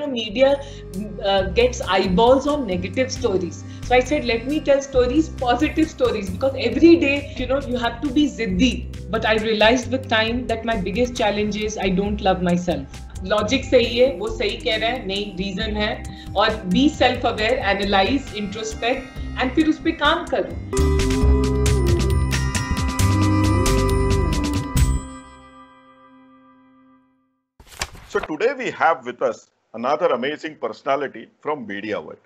media gets eyeballs on negative stories. So I said, let me tell stories, positive stories, because every day, you have to be ziddi. But I realized with time that my biggest challenge is I don't love myself. Logic सही है, वो सही कह रहा है, नहीं reason है, और be self aware, analyse, introspect and फिर उस पे काम करो. So today we have with us another amazing personality from media world.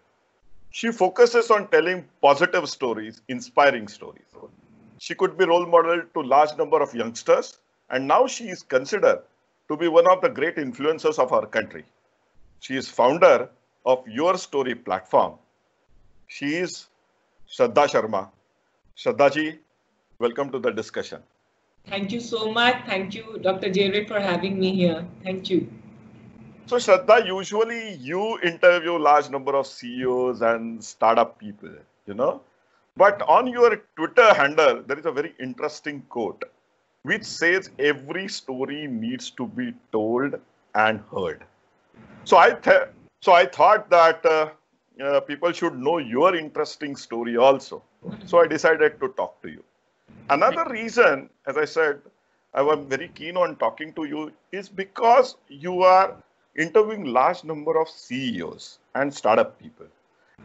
She focuses on telling positive stories, inspiring stories. She could be role model to large number of youngsters, and now she is considered to be one of the great influencers of our country. She is founder of YourStory platform. She is Shradha Sharma. Shradha ji, welcome to the discussion. Thank you so much. Thank you, Dr. Jere, for having me here. Thank you. So Shradha, usually you interview large number of CEOs and startup people, But on your Twitter handle, there is a very interesting quote, which says every story needs to be told and heard. So I thought that people should know your interesting story also. So I decided to talk to you. Another reason, as I said, I was very keen on talking to you is because you are interviewing large number of CEOs and startup people.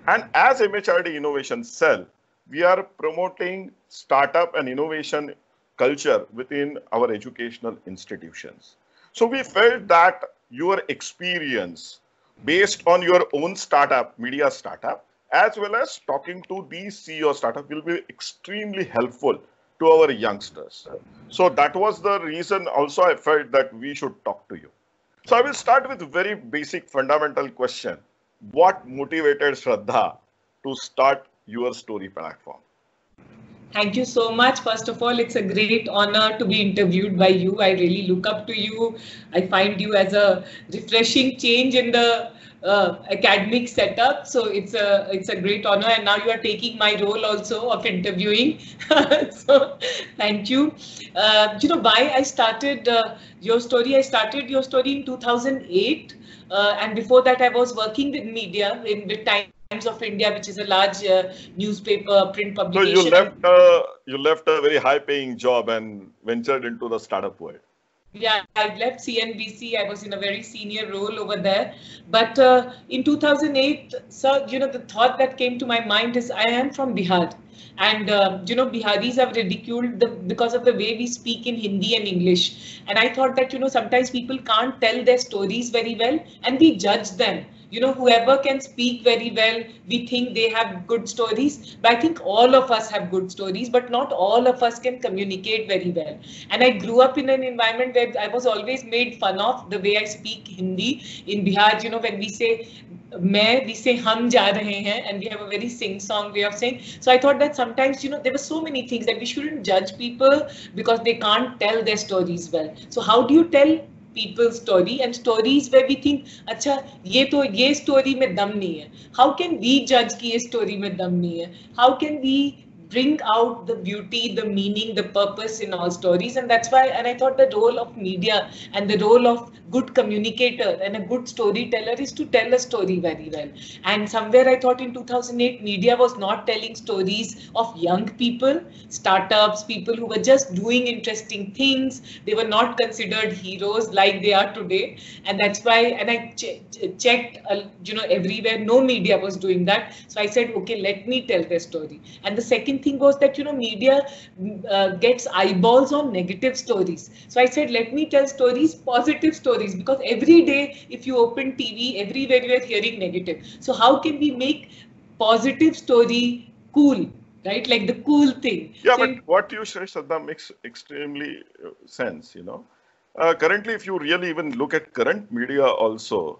And as MHRD Innovation Cell, we are promoting startup and innovation culture within our educational institutions. So we felt that your experience based on your own startup, media startup, as well as talking to these CEO startup will be extremely helpful to our youngsters. So that was the reason also I felt that we should talk to you. So I will start with a very basic fundamental question. What motivated Shradha to start YourStory platform? Thank you so much. First of all, it's a great honor to be interviewed by you. I really look up to you. I find you as a refreshing change in the academic setup. So it's a great honor. And now you are taking my role also of interviewing. So thank you. Why I started YourStory? I started YourStory in 2008. And before that, I was working with media in the Times of India, which is a large newspaper print publication. So you left a very high-paying job and ventured into the startup world. Yeah, I left CNBC. I was in a very senior role over there. But in 2008, sir, the thought that came to my mind is I am from Bihar. And, Biharis are ridiculed because of the way we speak in Hindi and English. And I thought that, sometimes people can't tell their stories very well and we judge them. Whoever can speak very well, we think they have good stories. But I think all of us have good stories, but not all of us can communicate very well. And I grew up in an environment where I was always made fun of the way I speak Hindi. In Bihar, when we say we say hum ja rahe hain, and we have a very sing-song way of saying. So I thought that sometimes, there were so many things that we shouldn't judge people because they can't tell their stories well. So how do you tell people's story and stories where we think, अच्छा ये story में दम नहीं है. How can we judge कि ये story में दम नहीं है? How can we bring out the beauty, the meaning, the purpose in our stories? And that's why, and I thought the role of media and the role of good communicator and a good storyteller is to tell a story very well. And somewhere I thought in 2008, media was not telling stories of young people, startups, people who were just doing interesting things. They were not considered heroes like they are today. And that's why, and I checked, everywhere, no media was doing that. So I said, okay, let me tell their story. And the second thing was that, media gets eyeballs on negative stories. So I said, let me tell stories, positive stories, because every day, if you open TV, everywhere you are hearing negative. So how can we make positive story cool, right? Like the cool thing. Yeah, so, but what you say, Shradha, makes extremely sense, Currently, if you really even look at current media also,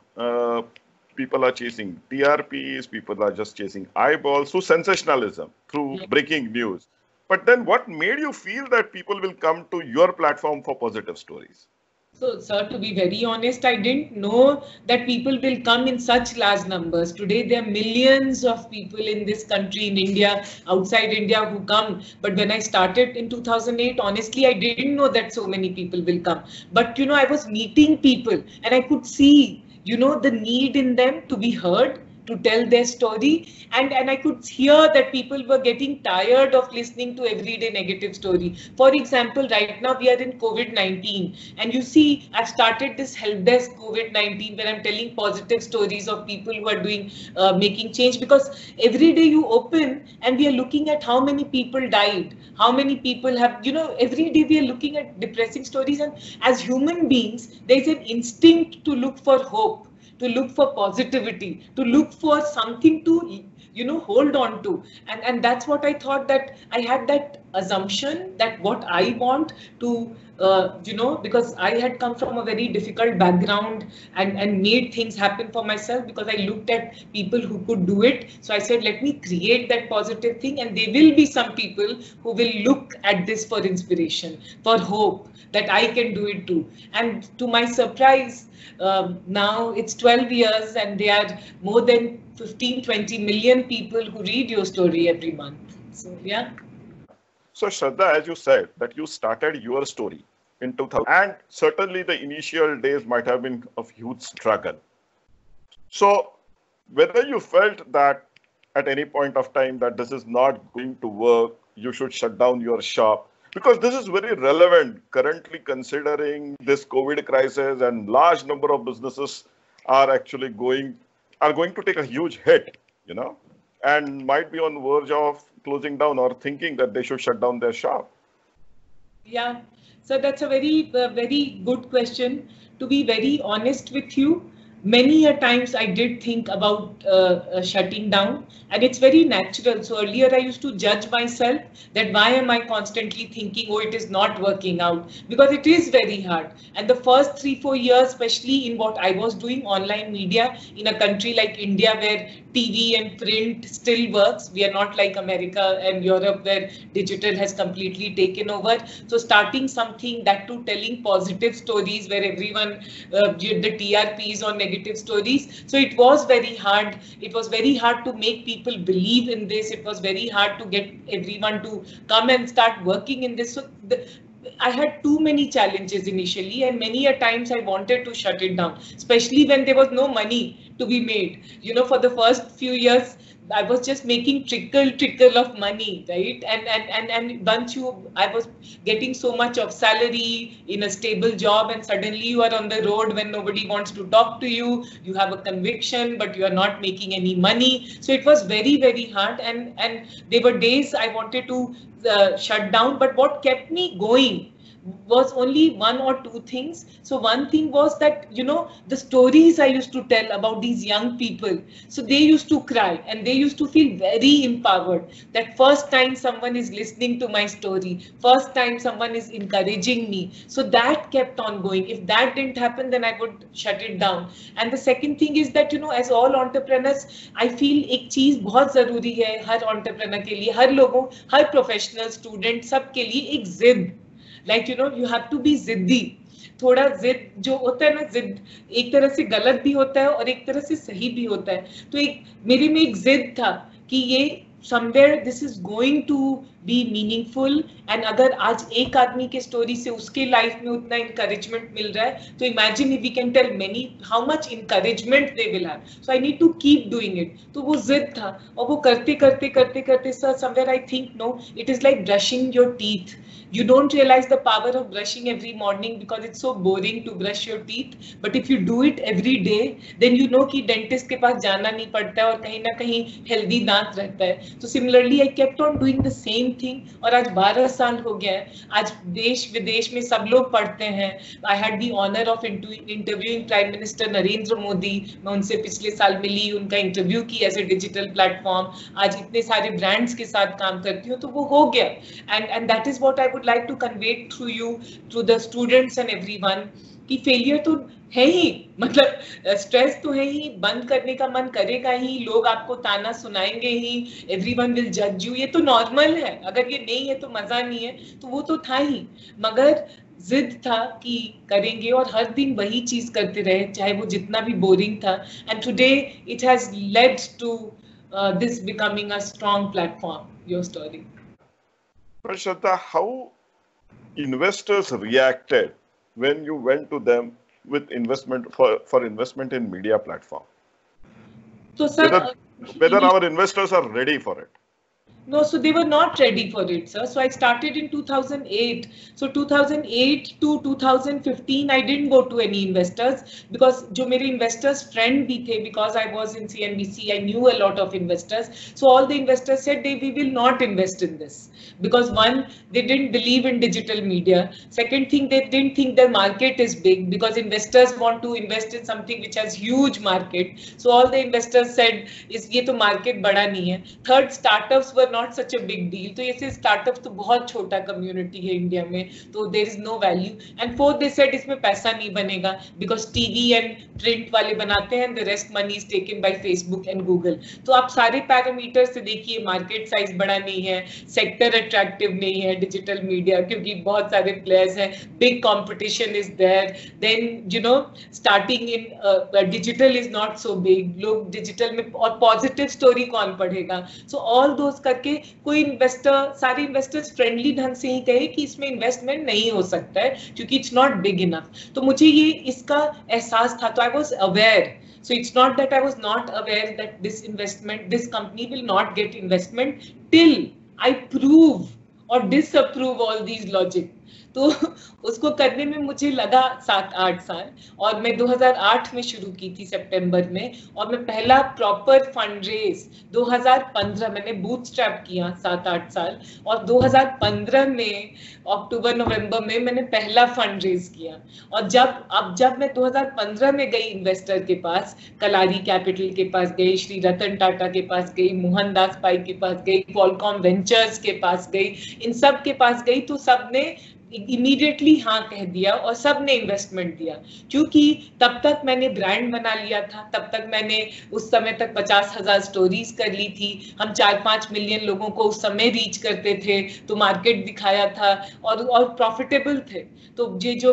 people are chasing TRPs, people are just chasing eyeballs through sensationalism, through breaking news. But then what made you feel that people will come to your platform for positive stories? So, sir, to be very honest, I didn't know that people will come in such large numbers. Today, there are millions of people in this country, in India, outside India, who come. But when I started in 2008, honestly, I didn't know that so many people will come. But, I was meeting people and I could see, the need in them to be heard, to tell their story. And I could hear that people were getting tired of listening to everyday negative story. For example, right now we are in COVID-19, and you see, I've started this help desk COVID-19 where I'm telling positive stories of people who are doing, making change, because every day you open and we are looking at how many people died, how many people have, every day we are looking at depressing stories. And as human beings, there's an instinct to look for hope, to look for positivity, to look for something to, hold on to. And that's what I thought, that I had that assumption that what I want to, because I had come from a very difficult background and made things happen for myself because I looked at people who could do it. So I said, let me create that positive thing, and there will be some people who will look at this for inspiration, for hope, that I can do it too. And to my surprise, now it's 12 years and there are more than 15-20 million people who read your story every month. So yeah. So Shradha, as you said, that you started your story in 2000, and certainly the initial days might have been of huge struggle. So whether you felt that at any point of time that this is not going to work, you should shut down your shop, because this is very relevant currently considering this COVID crisis, and large number of businesses are actually going to take a huge hit, and might be on verge of closing down or thinking that they should shut down their shop. Yeah, so that's a very good question. To be very honest with you, many a times I did think about shutting down, and it's very natural. So earlier I used to judge myself that why am I constantly thinking, oh, it is not working out, because it is very hard. And the first 3-4 years, especially in what I was doing, online media, in a country like India where TV and print still works. We are not like America and Europe where digital has completely taken over. So starting something, that too telling positive stories where everyone, the TRPs on negative stories. So it was very hard. It was very hard to make people believe in this. It was very hard to get everyone to come and start working in this. So I had too many challenges initially, and many a times I wanted to shut it down, especially when there was no money to be made. For the first few years, I was just making trickle of money, right? And once I was getting so much of salary in a stable job, and suddenly you are on the road when nobody wants to talk to you. You have a conviction, but you are not making any money. So it was very, very hard. And there were days I wanted to shut down, but what kept me going was only one or two things. So one thing was that, the stories I used to tell about these young people, so they used to cry and they used to feel very empowered that first time someone is listening to my story, first time someone is encouraging me. So that kept on going. If that didn't happen, then I would shut it down. And the second thing is that, as all entrepreneurs, I feel एक चीज बहुत जरूरी है हर entrepreneur के लिए, हर लोगों, हर professional student सब के लिए एक जिद. Like, you have to be जिद्दी. थोड़ा जिद जो होता है ना, जिद एक तरह से गलत भी होता है और एक तरह से सही भी होता है. तो एक मेरे में एक जिद था कि ये somewhere this is going to be meaningful, and अगर आज एक आदमी के स्टोरी से उसके लाइफ में उतना encouragement मिल रहा है, तो imagine if we can tell many how much encouragement they will have. So I need to keep doing it. तो वो जिद था, और वो करते करते करते करते sir somewhere I think no, it is like brushing your teeth. You don't realize the power of brushing every morning because it's so boring to brush your teeth. But if you do it every day, then you know कि dentist के पास जाना नहीं पड़ता है और कहीं ना कहीं healthy दांत रहता है. So similarly, I kept on doing the same thing. और आज 12 साल हो गया है. आज देश विदेश में सब लोग पढ़ते हैं. I had the honor of interviewing Prime Minister Narendra Modi. मैं उनसे पिछले साल मिली, उनका इंटरव्यू की एज ए डिजिटल प्लेटफॉर्म. आज इतने सारे ब्रांड्स के साथ काम करती हूँ, तो वो हो गया. And that is what I would like to convey through you, through the students and everyone, कि फेलियर तो है ही, मतलब स्ट्रेस तो है ही, बंद करने का मन करेगा ही, लोग आपको ताना सुनाएंगे ही, एवरीवन विल जज यू, ये तो नॉर्मल है. अगर ये नहीं है तो मजा नहीं है, तो वो तो था ही, मगर जिद था कि करेंगे और हर दिन वही चीज करते रहे, चाहे वो जितना भी बोरिंग था. And today it has led to this becoming a strong platform, your story. But Shradha, how investors reacted when you went to them with investment for investment in media platform? So, sir, Whether our investors are ready for it? No, so they were not ready for it, sir. So I started in 2008. So 2008 to 2015, I didn't go to any investors because जो मेरे investors friend भी थे, because I was in CNBC, I knew a lot of investors. So all the investors said we will not invest in this because one, they didn't believe in digital media. Second thing, they didn't think the market is big because investors want to invest in something which has huge market. So all the investors said is ये तो market बड़ा नहीं है. Third, startups were not such a big deal. तो ऐसे startups तो बहुत छोटा community है इंडिया में, तो there is no value. And fourth, they said इसमें पैसा नहीं बनेगा because TV and print वाले बनाते हैं and the rest money is taken by Facebook and Google. तो आप सारे पैरामीटर्स से देखिए, मार्केट साइज बड़ा नहीं है, सेक्टर अट्रैक्टिव नहीं है डिजिटल मीडिया क्योंकि बहुत सारे प्लेयर्स हैं, big competition is there, then you know starting in digital is not so big, लोग डिजिटल में और पॉजिटिव स्टोरी कौन पढ़ेगा. सो ऑल दोस्त करके कोई इन्वेस्टर, सारे इन्वेस्टर्स फ्रेंडली ढंग से ही कहे कि इसमें इन्वेस्टमेंट नहीं हो सकता है क्योंकि इट्स नॉट बिग इनफ. तो मुझे ये इसका एहसास था, तो I was aware. So it's not that I was not aware that this company will not get investment till I prove or disapprove all these logic. तो उसको करने में मुझे लगा 7-8 साल, और मैं 2008 में शुरू की थी सितंबर में, और मैं पहला प्रॉपर फंड रेज 2015 मैंने बूटस्ट्रैप किया 7-8 साल, और 2015 में अक्टूबर नवंबर में मैंने पहला फंड रेज किया. और जब मैं 2015 में गई इन्वेस्टर के पास, कलारी कैपिटल के पास गई, श्री रतन टाटा के पास गई, मोहनदास पाई के पास गई, क्वालकॉम वेंचर्स के पास गई, इन सब के पास गई, तो सबने इमीडिएटली हाँ कह दिया और सब ने इन्वेस्टमेंट दिया. क्योंकि तब तक मैंने ब्रांड बना लिया था, तब तक मैंने उस समय तक 50,000 स्टोरीज कर ली थी, हम 4-5 मिलियन लोगों को उस समय रीच करते थे, तो मार्केट दिखाया था और प्रॉफिटेबल थे. तो ये जो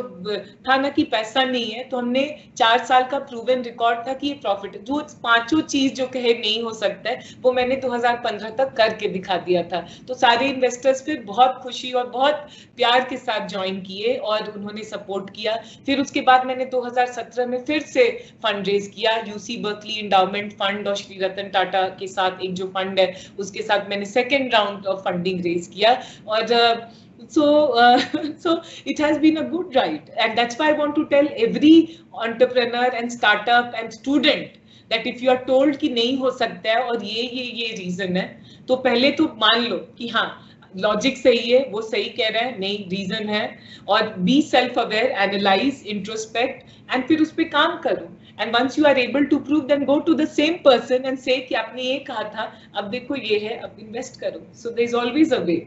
था ना कि पैसा नहीं है, तो हमने 4 साल का प्रूवन रिकॉर्ड था कि ये प्रॉफिट, जो पांचों चीज जो कहे नहीं हो सकता है वो मैंने 2015 तक करके दिखा दिया था. तो सारे इन्वेस्टर्स फिर बहुत खुशी और बहुत प्यार के साथ ज्वाइन किए और उन्होंने सपोर्ट किया. फिर उसके बाद मैंने 2017 में फिर से फंड रेज किया, यूसी बर्कली एंडाउमेंट फंड और श्री रतन टाटा के साथ एक जो फंड है उसके साथ मैंने second round of funding raise किया. और so it has been a good ride, and that's why I want to tell every entrepreneur and startup and student that if you are told कि नहीं हो सकता है और ये रीजन है, तो पहले तो मान लो कि हाँ लॉजिक सही है, वो सही कह रहा है, नहीं रीजन है, और be self aware, analyse, introspect and फिर उस पर काम करो. And once you are able to prove, then go to the same person and say कि आपने ये कहा था, अब देखो ये है, अब इन्वेस्ट करो. So there is always a way.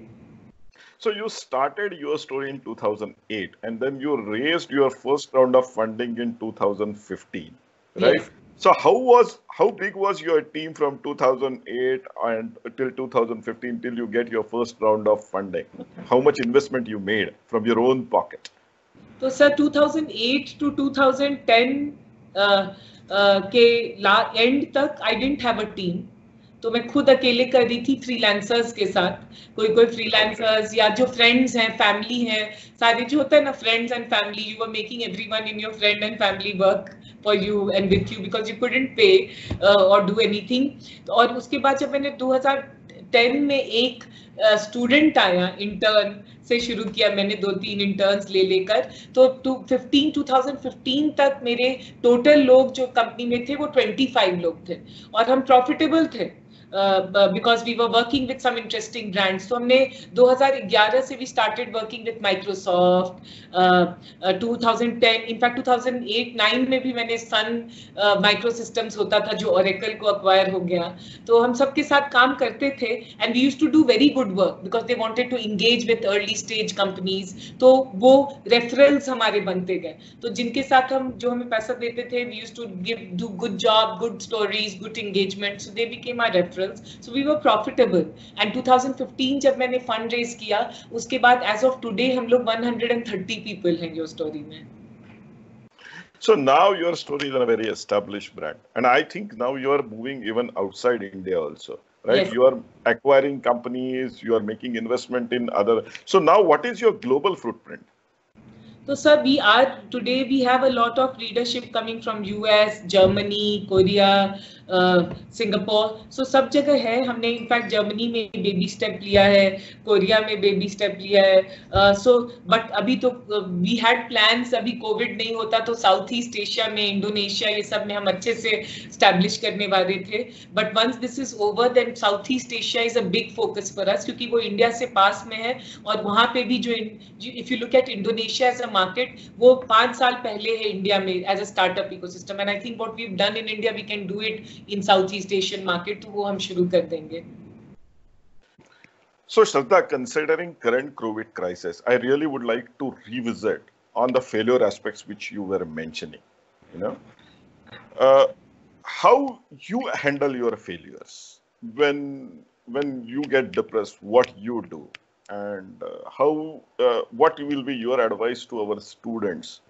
So you started YourStory in 2008 and then you raised your first round of funding in 2015, right? Yes. So how big was your team from 2008 and till 2015 till you get your first round of funding? How much investment you made from your own pocket? So sir, 2008 to 2010 के end तक I didn't have a team. तो मैं खुद अकेले कर रही थी freelancers के साथ, कोई फ्रीलांसर्स या जो फ्रेंड्स हैं, फैमिली हैं, सारे जो होता है ना friends and family, you were making everyone in your friend and family work for you and with you because you couldn't पे और डू एनीथिंग. और उसके बाद जब मैंने 2010 में एक स्टूडेंट आया, इंटर्न से शुरू किया मैंने, 2-3 इंटर्न्स लेकर, तो 2015 तक मेरे टोटल लोग जो कंपनी में थे वो 25 लोग थे और हम प्रॉफिटेबल थे because we were working with some interesting brands. तो हमने 2011 से we started working with Microsoft, 2010, in fact 2008-9 में भी मैंने Sun Microsystems होता था जो Oracle को acquire हो गया, तो हम सबके साथ काम करते थे and we used to do very good work because they wanted to engage with early stage companies. तो वो referrals हमारे बनते गए, तो जिनके साथ हम जो हमें पैसा देते थे we used to do good job, good stories, good engagement, so they became our referrals. So we were profitable. And 2015 जब मैंने fund raise किया, उसके बाद as of today हम लोग 130 people हैं YourStory में. So now YourStory is a very established brand, and I think now you are moving even outside India also, right? Yes. You are acquiring companies, you are making investment in other. So now what is your global footprint? So, sir, today we have a lot of leadership coming from US, Germany, Korea, Singapore. So सब जगह है. हमने in fact Germany में baby step लिया है, Korea में baby step लिया है. So बट अभी तो we had plans. अभी कोविड नहीं होता तो साउथ ईस्ट एशिया में, इंडोनेशिया, ये सब में हम अच्छे से स्टैब्लिश करने वाले थे. But once this is over then South East Asia is a big focus for us, क्योंकि वो इंडिया से पास में है. और वहाँ पे भी जो if you look at Indonesia as a market, वो 5 साल पहले है इंडिया में as a startup ecosystem. And I think what we have done in India we can do it in Southeast Asian market, तो वो हम शुरू कर देंगे. So Shradha, considering current COVID crisis, I really would like to revisit on the failure aspects which you were mentioning. You know, how you handle your failures when you get depressed, what you do, and what will be your advice to our students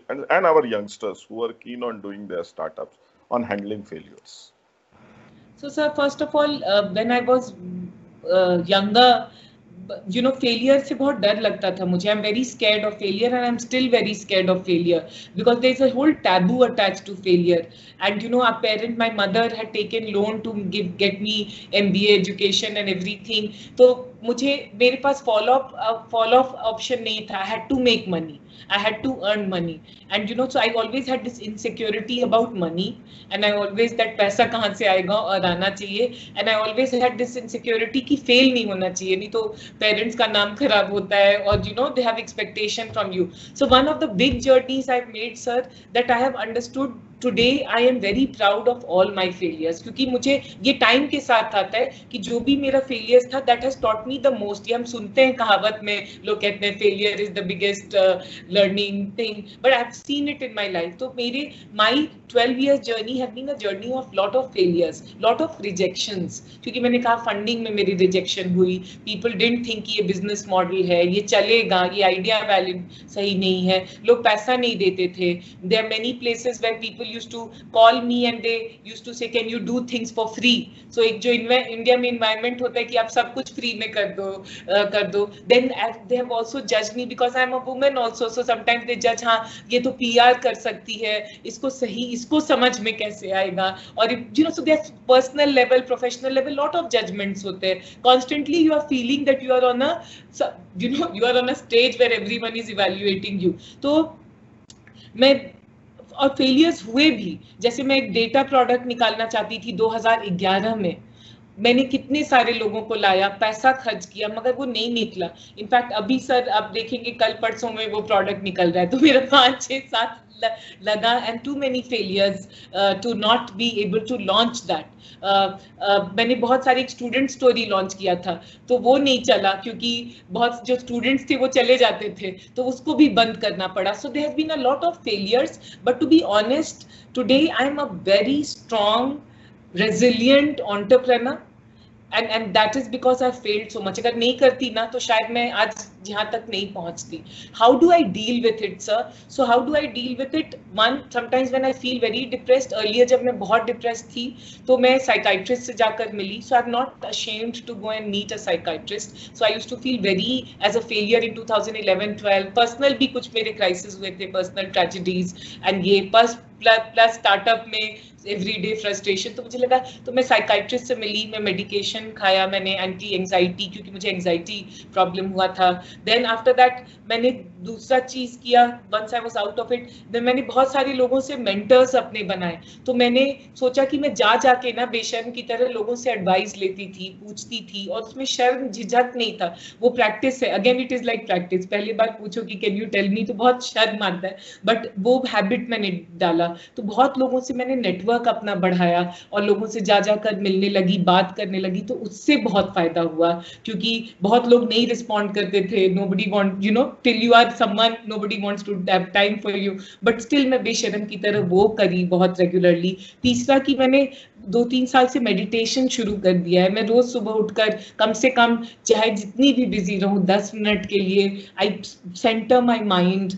and our youngsters who are keen on doing their startups on handling failures? So, sir, first of all, when I was younger, you know, failure से बहुत डर लगता था मुझे. I'm very scared of failure and I'm still very scared of failure because there's a whole taboo attached to failure. And you know, my mother had taken loan to get me MBA education and everything. तो मेरे पास follow up option नहीं था. I had to make money. I had to earn money. And you know, so I always had this insecurity about money. And I always that पैसा कहाँ से आएगा और आना चाहिए. And I always had this insecurity कि fail नहीं होना चाहिए, नहीं तो parents का नाम खराब होता है. और you know, they have expectation from you. So one of the big journeys I've made, sir, that I have understood today, I am very proud of all my failures. क्योंकि मुझे ये time के साथ आता है कि जो भी मेरा failures था, that has taught me the most. ये हम सुनते हैं कहावत में, लोग कहते हैं failure is the biggest learning thing, but I've seen it in my life. तो my 12 years journey have been a journey of lot of failures, lot of rejections. क्योंकि मैंने कहा funding में मेरी rejection हुई. People didn't think कि ये business model है, ये चलेगा, ये idea valid सही नहीं है, लोग पैसा नहीं देते थे. There are many places where people used to call me and they used to say, can you do things for free? So एक जो इंडिया में environment होता है कि आप सब कुछ free में कर दो. Then they have also judged me because I'm a woman also. So sometimes they judge, हाँ ये तो PR कर सकती है, इसको समझ में कैसे आएगा. और you know, so there's personal level, professional level, lot of judgments होते हैं. Constantly you are feeling that you are on a stage where everyone is evaluating you. तो और फेलियर्स हुए भी. जैसे मैं एक डेटा प्रोडक्ट निकालना चाहती थी 2011 में. मैंने कितने सारे लोगों को लाया, पैसा खर्च किया, मगर वो नहीं निकला. इनफैक्ट अभी सर आप देखेंगे कल परसों में वो प्रोडक्ट निकल रहा है. तो मेरा 5, 6, 7 लगा and too many failures to not be able to launch that. मैंने बहुत सारी स्टूडेंट स्टोरी लॉन्च किया था तो वो नहीं चला क्योंकि बहुत जो स्टूडेंट्स थे वो चले जाते थे तो उसको भी बंद करना पड़ा. So there has been a lot of failures, but to be honest, today I am a very strong, resilient entrepreneur. And that is because I failed so much. अगर नहीं करती ना तो शायद मैं आज यहाँ तक नहीं पहुँचती. How do I deal with it, sir? So how do I deal with it? One, sometimes when I feel very depressed, earlier जब मैं बहुत depressed थी तो मैं psychiatrist से जाकर मिली. So I'm not ashamed to go and meet a psychiatrist. So I used to feel very as a failure in 2011-12. Personal भी कुछ मेरे crises हुए थे, personal tragedies, and ये plus startup में everyday frustration. तो मुझे लगा तो मैं psychiatrist से मिली, मैं medication खाया, मैंने anti anxiety क्योंकि मुझे anxiety problem हुआ था. Then after that मैंने दूसरा चीज किया. Once I was out of it, then मैंने बहुत सारे लोगों से mentors अपने बनाए. तो मैंने सोचा कि मैं जाके ना बेशर्म की तरह लोगों से advice लेती थी, पूछती थी और उसमें शर्म झिझक नहीं था. वो practice है. Again it is like practice. पहली बार पूछो कि can you tell me तो बहुत शर्म आता है, but वो habit मैंने डाला. तो बहुत लोगों से मैंने network अपना बढ़ाया और लोगों से जाकर मिलने लगी, बात करने लगी. तो उससे बहुत फायदा हुआ क्योंकि बहुत लोग नहीं रिस्पॉन्ड करते थे. nobody want, you know, till you are someone, nobody wants to have time for you, but still मैं बेशर्म की तरह वो करी बहुत रेगुलरली. तीसरा कि मैंने 2-3 साल से मेडिटेशन शुरू कर दिया है. मैं रोज सुबह उठकर कम से कम चाहे जितनी भी बिजी रहूं 10 मिनट के लिए I center my mind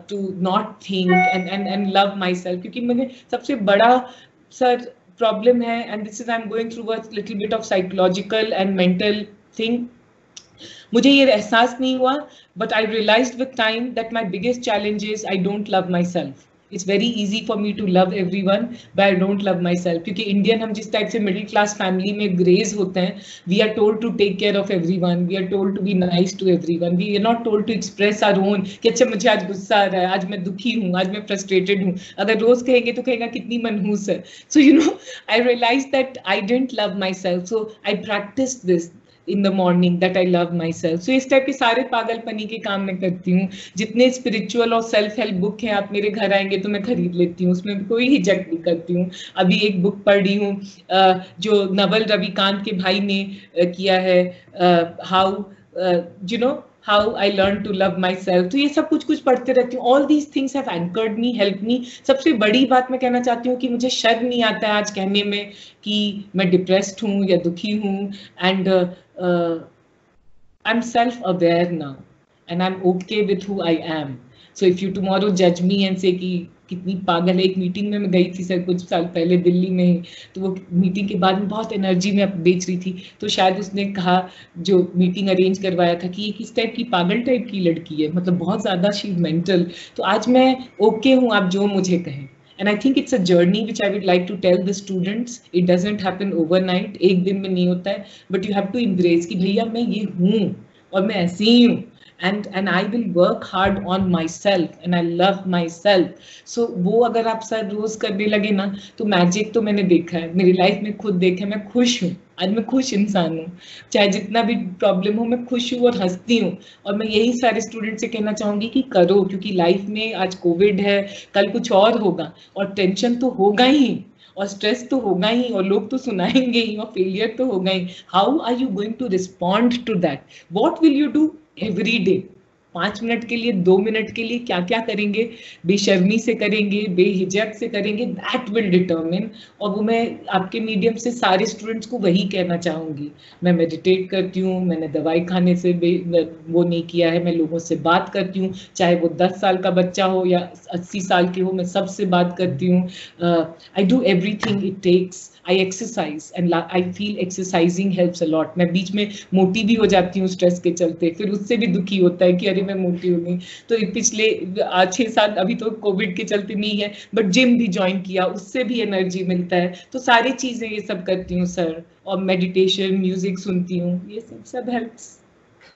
to not think and love my self. क्योंकि मैंने सबसे बड़ा सर प्रॉब्लम है, and this is I am going through a little bit of psychological and mental thing. मुझे ये एहसास नहीं हुआ, but I realized with time that my biggest challenge is I don't love myself. It's very easy for me to love everyone, but I don't love myself. क्योंकि Indian हम जिस type से middle class family में graze होते हैं, we are told to take care of everyone, we are told to be nice to everyone, we are not told to express our own कि अच्छा मुझे आज गुस्सा आ रहा है, आज मैं दुखी हूँ, आज मैं फ्रस्ट्रेटेड हूँ. अगर रोज कहेंगे तो कहेगा कितनी मनहूस है. So you know, I realized that I didn't love myself, so I practiced this in the morning that I love myself. So इस टाइप के सारे पागलपनी के काम मैं करती हूँ. जितने स्पिरिचुअल और सेल्फ हेल्प बुक हैं, आप मेरे घर आएंगे तो मैं खरीद लेती हूँ, उसमें कोई हिचक नहीं करती हूँ. अभी एक बुक पढ़ रही हूँ जो नवल रविकांत के भाई ने किया है, how you know how I learned to love myself. तो ये सब कुछ पढ़ते रहती हूँ. All these things have anchored me, helped me. सबसे बड़ी बात मैं कहना चाहती हूँ कि मुझे शर्म नहीं आता है आज कहने में कि मैं डिप्रेस्ड हूँ या दुखी हूँ. And I'm self-aware now, and I'm okay with who I am. So if you tomorrow judge me and say कि कितनी पागल है. एक मीटिंग में मैं गई थी सर कुछ साल पहले दिल्ली में ही, तो वो मीटिंग के बाद में बहुत एनर्जी में बेच रही थी, तो शायद उसने कहा जो मीटिंग अरेंज करवाया था कि ये किस टाइप की पागल टाइप की लड़की है, मतलब बहुत ज़्यादा शी इज मेंटल. तो आज मैं ओके हूँ, आप जो मुझे कहें. And I think it's a journey which I would like to tell the students. It doesn't happen overnight. एक दिन में नहीं होता है, but you have to embrace कि भैया मैं ये हूँ और मैं ऐसी ही हूँ. And I will work hard on myself and I love myself. So वो अगर आप सर रोज करने लगे ना, तो मैजिक तो मैंने देखा है मेरी लाइफ में, खुद देखा है. मैं खुश हूँ आज, मैं खुश इंसान हूँ. चाहे जितना भी प्रॉब्लम हो, मैं खुश हूँ और हंसती हूँ. और मैं यही सारे स्टूडेंट से कहना चाहूंगी कि करो, क्योंकि लाइफ में आज कोविड है, कल कुछ और होगा, और टेंशन तो होगा ही, और स्ट्रेस तो होगा ही, और लोग तो सुनाएंगे ही, और फेलियर तो होगा ही. How are you going to respond to that? What will you do every day? 5 minute के लिए, 2 मिनट के लिए क्या क्या करेंगे? बेशर्मी से करेंगे, बेहिजक से करेंगे, दैट विल डिटरमिन. और वो मैं आपके मीडियम से सारे स्टूडेंट्स को वही कहना चाहूंगी. मैं मेडिटेट करती हूँ, मैंने दवाई खाने से वो नहीं किया है. मैं लोगों से बात करती हूँ, चाहे वो 10 साल का बच्चा हो या 80 साल के हो, मैं सबसे बात करती हूँ. I do everything it takes. I exercise and I feel exercising helps a lot. मैं बीच में मोटी भी हो जाती हूँ स्ट्रेस के चलते, फिर उससे भी दुखी होता है कि अरे मैं मोटी हो गई. तो पिछले 6 साल, अभी तो कोविड के चलते नहीं है, बट जिम भी ज्वाइन किया, उससे भी एनर्जी मिलता है. तो सारी चीजें ये सब करती हूँ सर, और मेडिटेशन, म्यूजिक सुनती हूँ, ये सब helps.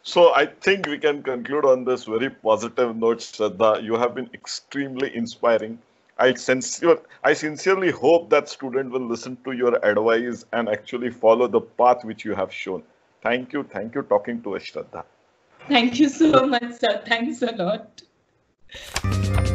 So I think we can conclude on this very positive note, Shradha. You have been extremely inspiring. I sincerely hope that student will listen to your advice and actually follow the path which you have shown. Thank you talking to us, Shradha. Thank you so much, sir. Thanks a lot.